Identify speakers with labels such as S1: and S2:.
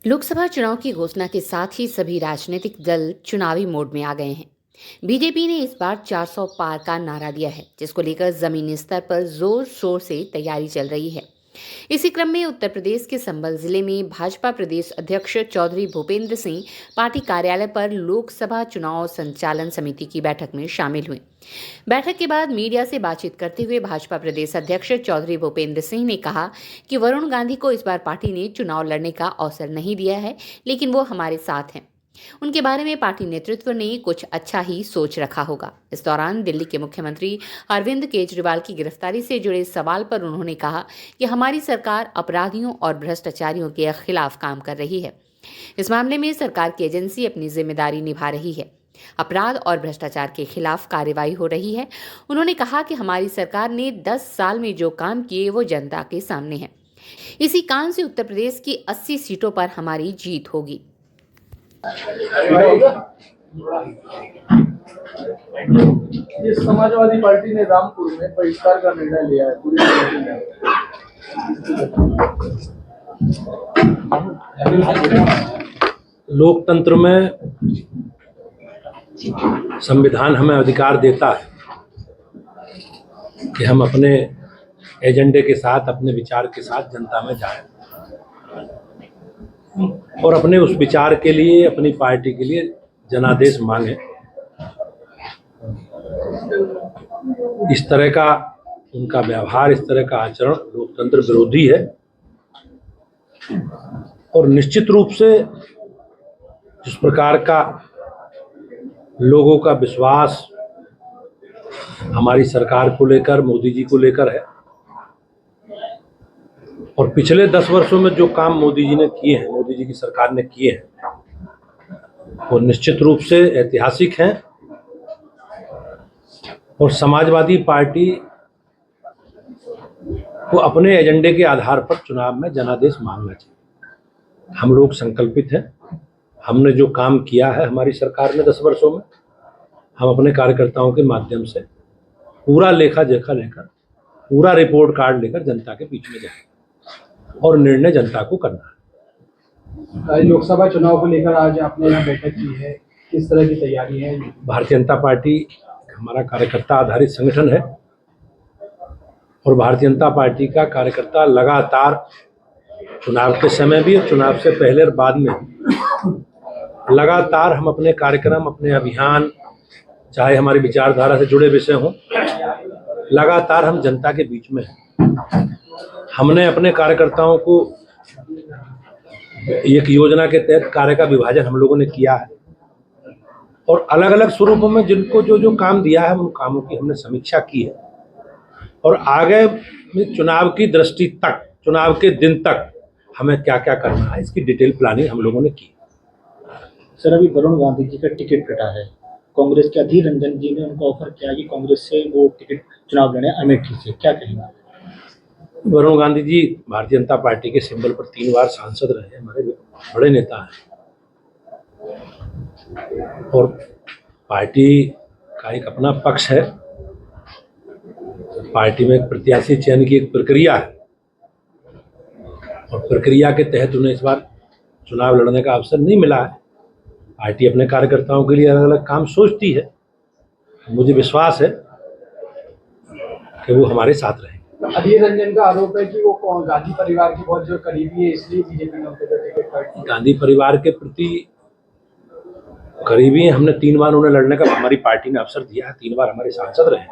S1: लोकसभा चुनाव की घोषणा के साथ ही सभी राजनीतिक दल चुनावी मोड में आ गए हैं। बीजेपी ने इस बार 400 पार का नारा दिया है, जिसको लेकर जमीनी स्तर पर जोर शोर से तैयारी चल रही है। इसी क्रम में उत्तर प्रदेश के संभल जिले में भाजपा प्रदेश अध्यक्ष चौधरी भूपेंद्र सिंह पार्टी कार्यालय पर लोकसभा चुनाव संचालन समिति की बैठक में शामिल हुए। बैठक के बाद मीडिया से बातचीत करते हुए भाजपा प्रदेश अध्यक्ष चौधरी भूपेंद्र सिंह ने कहा कि वरुण गांधी को इस बार पार्टी ने चुनाव लड़ने का अवसर नहीं दिया है, लेकिन वो हमारे साथ हैं। उनके बारे में पार्टी नेतृत्व ने कुछ अच्छा ही सोच रखा होगा। इस दौरान दिल्ली के मुख्यमंत्री अरविंद केजरीवाल की गिरफ्तारी से जुड़े सवाल पर उन्होंने कहा कि हमारी सरकार अपराधियों और भ्रष्टाचारियों के खिलाफ काम कर रही है। इस मामले में सरकार की एजेंसी अपनी जिम्मेदारी निभा रही है। अपराध और भ्रष्टाचार के खिलाफ कार्रवाई हो रही है। उन्होंने कहा कि हमारी सरकार ने 10 साल में जो काम किए वो जनता के सामने है। इसी कारण से उत्तर प्रदेश की 80 सीटों पर हमारी जीत होगी।
S2: ये समाजवादी पार्टी ने रामपुर में बहिष्कार का निर्णय लिया है पूरी
S3: लोकतंत्र में संविधान हमें अधिकार देता है कि हम अपने एजेंडे के साथ, अपने विचार के साथ जनता में जाएं और अपने उस विचार के लिए, अपनी पार्टी के लिए जनादेश मांगे। इस तरह का उनका व्यवहार, इस तरह का आचरण लोकतंत्र विरोधी है और निश्चित रूप से जिस प्रकार का लोगों का विश्वास हमारी सरकार को लेकर, मोदी जी को लेकर है और पिछले 10 वर्षों में जो काम मोदी जी ने किए हैं, मोदी जी की सरकार ने किए हैं, वो निश्चित रूप से ऐतिहासिक हैं और समाजवादी पार्टी को अपने एजेंडे के आधार पर चुनाव में जनादेश मांगना चाहिए। हम लोग संकल्पित हैं। हमने जो काम किया है हमारी सरकार ने 10 वर्षों में, हम अपने कार्यकर्ताओं के माध्यम से पूरा लेखा जोखा लेकर, पूरा रिपोर्ट कार्ड लेकर जनता के बीच में जाएंगे और निर्णय जनता को करना है।
S2: लोकसभा चुनाव को लेकर आज आपने यहाँ बैठक की है, किस तरह की तैयारी है?
S3: भारतीय जनता पार्टी हमारा कार्यकर्ता आधारित संगठन है और भारतीय जनता पार्टी का कार्यकर्ता लगातार चुनाव के समय भी और चुनाव से पहले और बाद में लगातार हम अपने कार्यक्रम, अपने अभियान, चाहे हमारी विचारधारा से जुड़े विषय हों, लगातार हम जनता के बीच में हैं। हमने अपने कार्यकर्ताओं को एक योजना के तहत कार्य का विभाजन हम लोगों ने किया है और अलग अलग स्वरूपों में जिनको जो जो काम दिया है उन कामों की हमने समीक्षा की है और आगे में चुनाव की दृष्टि तक, चुनाव के दिन तक हमें क्या क्या करना है, इसकी डिटेल प्लानिंग हम लोगों ने की।
S4: सर, अभी वरुण गांधी जी का टिकट कटा है। कांग्रेस के अधीर रंजन जी ने उनको ऑफर किया कि कांग्रेस से वो टिकट चुनाव लड़े अमेठी से, क्या कहेंगे?
S3: वरुण गांधी जी भारतीय जनता पार्टी के सिंबल पर 3 बार सांसद रहे, हमारे बड़े नेता हैं और पार्टी का एक अपना पक्ष है। पार्टी में एक प्रत्याशी चयन की एक प्रक्रिया है और प्रक्रिया के तहत उन्हें इस बार चुनाव लड़ने का अवसर नहीं मिला है। पार्टी अपने कार्यकर्ताओं के लिए अलग अलग काम सोचती है। मुझे विश्वास है कि वो हमारे साथ रहेंगे।
S2: अधीर रंजन का आरोप है कि वो गांधी परिवार की बहुत जो करीबी है, इसलिए बीजेपी ने उनको टिकट काटी।
S3: गांधी परिवार के प्रति करीबी हैं। हमने 3 बार उन्हें लड़ने का हमारी पार्टी ने अवसर दिया है, 3 बार हमारे सांसद रहे हैं।